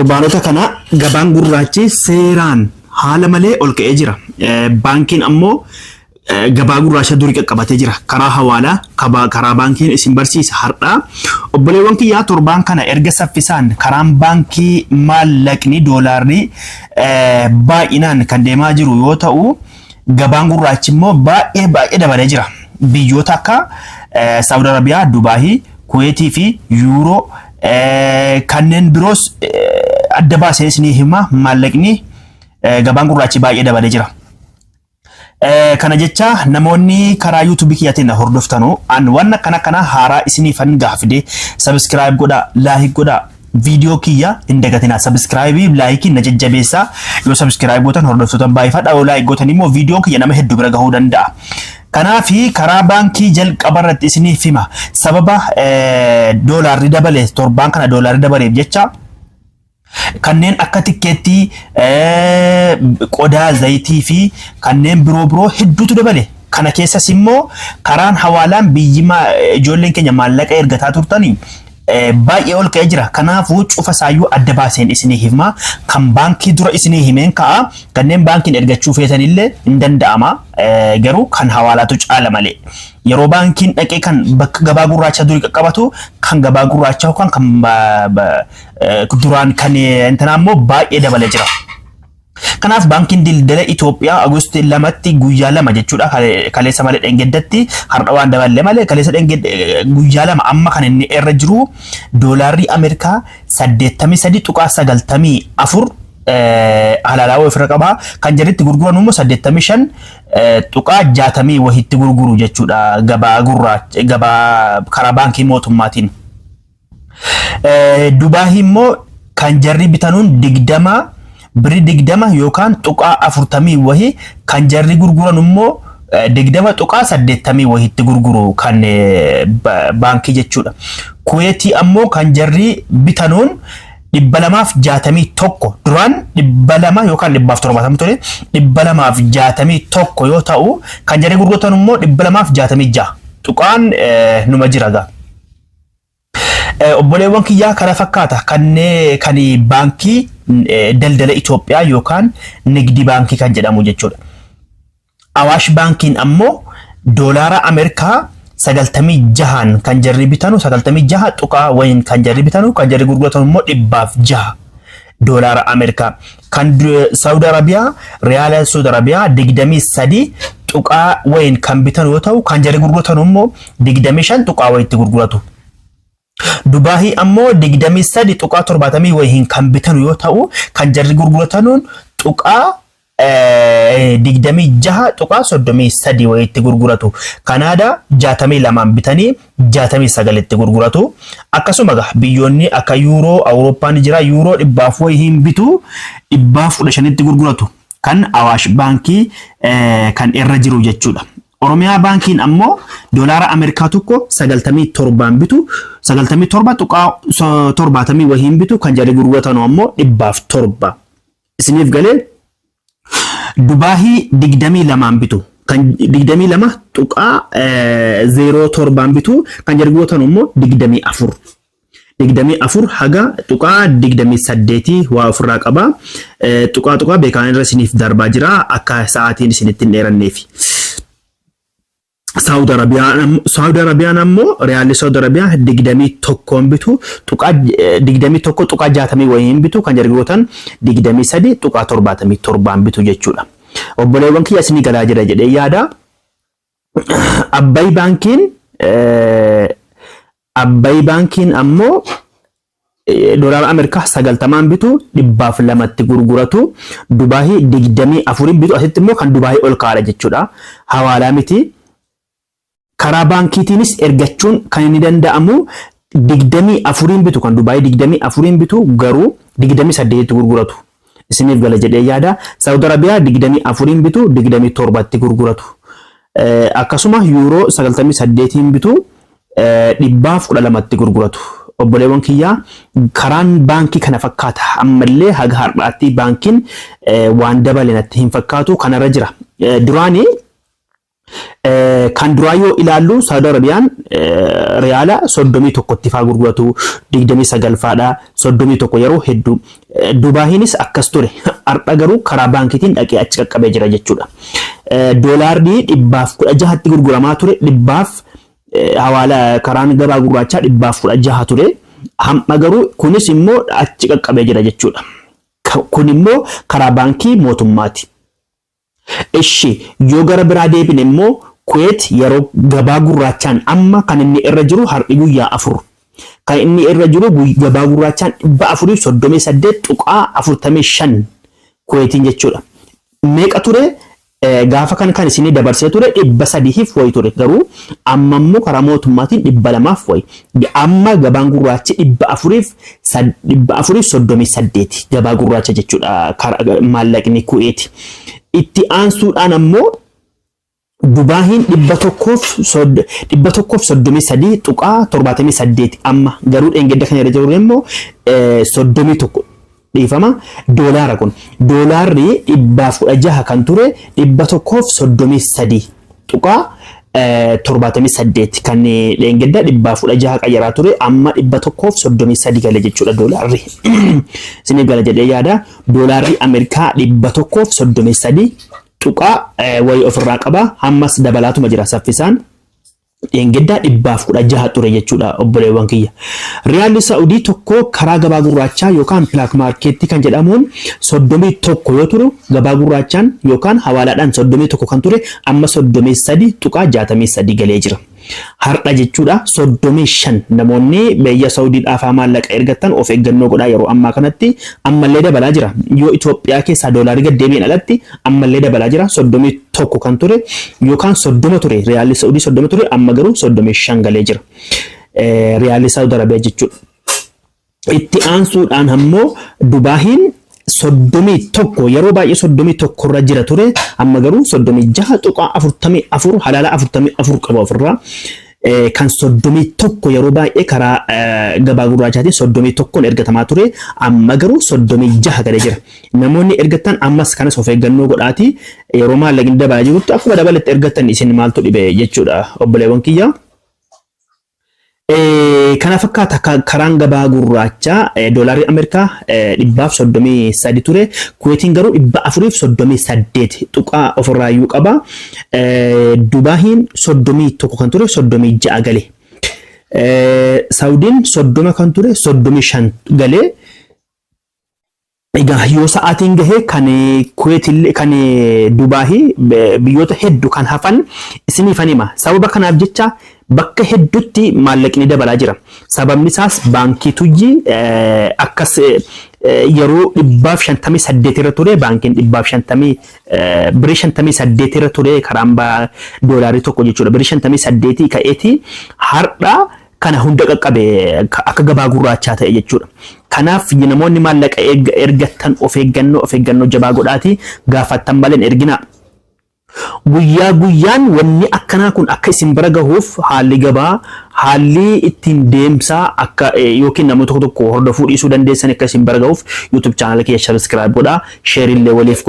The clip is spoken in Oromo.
Torbaanota kana gabaan gurraachi seeraan haala malee ol ka'ee jira. Baankiin ammoo gabaa gurraacha durii qaqqabatee jira. Karaa hawaalaa karaa baankiin isin barsiisa har'aa. Obboleewwan kiyyaa torbaan kana erga saffisaan karaan baankii maallaqni doolaarri baay'inaan kan deemaa jiru yoo ta'u, gabaan gurraachi immoo baay'ee dabalee jira. Biyyoota akka Saudi Arabiyaa, Dubaayii, Kuweetii fi Yuuroo kanneen biroos adda baasee isinii hima maallaqni gabaan gurraachi baay'ee dabalee jira. Kana jecha namoonni karaa YouTube kiyyaatiin hordoftanu waan kana haaraa isiniifan gaafide subscribe godha, like godha. Video kiyya hin dagatina subscribe like na jajjabeessa yoo subscribe gootan hordoftotan baay'ifadha yoo like gootan immoo video kiyya nama hedduu bira gahuu danda'a. Kanaafi karaa baankii jalqaba irratti isiniif hima sababa doolaarri dabale torbaan kana doolaarri dabaleef jecha kanneen akka tikkeettii qodaa zayitii fi kanneen biroo hedduutu dabale. Kana keessas immoo karaan hawaalaan biyyima ijoolleen keenya maallaqa ergataa turtanii baay'ee ol ka'ee jira. Kanaafuu cufa saayyuu adda baaseen isinii hima. Kan baankii dura isinii himeen ka'a. Kanneen baankiin ergachuu feetanillee hin danda'ama. Garuu kan hawaalaatu caala malee. Yeroo baankiin dhaqee kan bakka gabaa gurraacha durii qaqqabatu kan gabaa gurraacha yookaan kan duraan kan intanaa immoo baay'ee dabalee jira. Kanaaf baankiin daldala Itoophiyaa Agoostii 2tti guyyaa 2 jechuudha. Kaleessa malee dhengeddatti har'a waan dabalee malee kaleessa guyyaa 2 amma kan inni irra jiru doolaarri Ameerikaa 83.94 halaalaa ofirra qaba. Kan jirritti gurguran immoo 85.60 wahitti gurguru jechuudha gabaa gurraacha gabaa karaa baankii mootummaatiin. Dubaayii immoo kan jarri bitanuun 20 Biri 20 yookaan tuqaa 40 wahii kan jarri gurguran immoo 20.80 wahitti gurguru kan baankii jechuudha. Kuweetii ammoo kan jarri bitanuun 261 duraan 200 yookaan 270 ture 261 yoo ta'u kan jarri gurguratan immoo 266 tuqaan numa jira gaa. Obboleewwan kiyyaa kana fakkaata kan baankii daldala Itoophiyaa yookaan nigdi baankii kan jedhamu jechuudha. Awaash baankiin ammoo doolaara Ameerikaa 96 kan jarri bitanu 96 tuqaa wayin kan jarri bitanu kan jarri gurguratan immoo 106 doolaara Ameerikaa. Kan Saudi Arabiyaa Riyaala Saudi Arabiyaa 23 tuqaa wayin kan bitanu yoo ta'u kan jarri gurguratan immoo 25 tuqaa wayitti gurguratu. Dubaayii ammoo 23.70 wayiin kan bitan yoo ta'u kan jarri gurguratanuun tuqaa 26.33 wayitti gurguratu. Kanaadaa 62 bitanii 69 itti gurguratu. Akkasuma biyyoonni akka Yuuroo Awurooppaan jira Yuuroo 100 wayiin bitu 115 itti gurguratu. Kan Awaash baankii kan irra jiru jechuudha. Oromiyaa baankiin ammoo doolaara Ameerikaa tokko 97 bitu 97.70 wahiin bitu kan jarri gurguratan ammoo 107 isiniif galee. Dubaayii 22 bitu kan 22.07 bitu kan jarri gurguratan ammoo 24 haga tuqaa 28 waa ofirraa qaba. Tuqaa beekaan irra isiniif darbaa jira akka sa'aatiin isinitti hin dheeranneefi. Saudi Arabiyaan ammoo Riyaalli Saudi Arabiyaa 21 bitu tuqaa 21.60 wayiin bitu kan jarri gurguratan 23.77 bitu jechuudha. Obboleewwan kiyya isinii galaa jira jedhee yaada. Abbayi baankiin ammoo doolaara Ameerikaa 90 bitu 200 itti gurguratu. Dubaayii 24 bitu asitti immoo kan Dubaayii ol kaa'adha jechuudha. Hawaalaa miti. Karaa baankiitiinis ergachuun kan inni danda'amu 24 bitu kan Dubaayii 24 bitu garuu 28 itti gurguratu. Isiniif gala jedhee yaada. Saudi Arabiyaa 24 bitu 27 itti gurguratu. Akkasuma Yuuroo 98 bitu 112 itti gurguratu. Obboleewwan kiyyaa karaan baankii kana fakkaata. Ammallee haga har'aatti baankiin waan dabale natti hin fakkaatu kanarra jira. Duraanii Kan duraa yoo ilaallu Saudi Arabiyaan riyaala 31tti faa gurguratu 29 faadha 31 yeroo hedduu Dubaahiinis akkas ture har'a garuu karaa baankiitiin dhaqee achi qaqqabee jira jechuudha. Doolaarri 116tti gurguramaa ture dhibbaaf hawaala karaan gabaa gurraachaa 116 ture hamma garuu kunis immoo achi qaqqabee jira jechuudha. Kun immoo karaa baankii mootummaati. Ishi yoo gara biraa deebine immoo Kuwait yeroo gabaa gurraachaan amma kan inni irra jiru har'i guyyaa 4 kan inni irra jiru gabaa gurraachaan 438.45 Kuwaitiin jechuudha. Meeqa ture gaafa kan isin dabarsee ture 300 wayi ture garuu amma immoo karaa mootummaatiin 200 wayi amma gabaan gurraachi 438 gabaa gurraacha jechuudha maallaqni Kuwait. Itti aansuudhaan ammoo Dubaahiin 133.78 amma garuu dheengadda kana irra jiru immoo 31 dhiifama doolaara kun doolaarri 116 kan ture 133.78 kan dheengadda 116 qayyaraa ture amma 133 gale jechuudha doolaarri isin gala jedhee yaada doolaarri Ameerikaa 133 tuqaa wayi ofirraa qaba hammas dabalaatuma jira saffisaan dheengadda 116 ture jechuudha obboleewwan kiyya. Riyaalli Saa'udii tokko karaa gabaa gurraachaa yookaan black market kan jedhamuun 31 yoo turu gabaa gurraachaan yookaan hawaalaadhaan 31 kan ture amma 33.63 galee jira. Har'a jechuudha 35 namoonni biyya Saa'udiidhaaf maallaqa ergatan of eeggannoo godhaa yeroo ammaa kanatti ammallee dabalaa jira. Yoo Itoophiyaa keessaa doolaarri gad deebiin alatti ammallee dabalaa jira 31 kan ture yookaan 30 ture riyaalli Saa'udii 30 ture amma garuu 35 galee jira. Riyaalli Saa'udii Arabiyaa jechuudha. Itti aansuudhaan ammoo Dubaahiin 31 yeroo baay'ee 31 irra jira ture amma garuu 36.44 halaala 44 qaba ofirraa kan 31 yeroo baay'ee karaa gabaa gurraachaatiin 31 ergatamaa ture amma garuu 36 galee jira. Namoonni ergatan ammas kanas of eeggannoo godhaati yeroo maallaqni dabalaa jirutti akkuma dabaletti ergatan isin maaltu dhibe jechuudha obboleewwan kiyya. Kana fakkaata karaan gabaa gurraachaa doolaarri Ameerikaa 133 ture Kuwaitiin garuu 438 tuqaa ofirraayyuu qaba. Dubaahiin 31 kan ture 36 galee. Saawudiin 30 kan ture 35 galee. Egaa yoo sa'aatiin gahee kan Kuwaitillee kan Dubaahii biyyoota hedduu kan hafan isiniifan hima. Sababa kanaaf jecha bakka hedduutti maallaqni dabalaa jira. Sababni isaas baankii tuyyi akkas yeroo 158 irra ture baankiin 158 irra ture karaan doolaarii tokko jechuudha. 158 ka'eeti har'a kana hunda qaqqabe akka gabaa gurraachaa ta'e jechuudha. Kanaaf namoonni maallaqa ergatan of eeggannoo jabaa godhaati gaafattan malee ergina. Guyyaa guyyaan wanni akkanaa kun akka isin bira gahuuf haalli gabaa haalli ittiin deemsaa akka yookiin namoota tokko hordofuu dhiisuu dandeessan akka isin bira gahuuf YouTube channel kee subscribe godhaa share illee waliif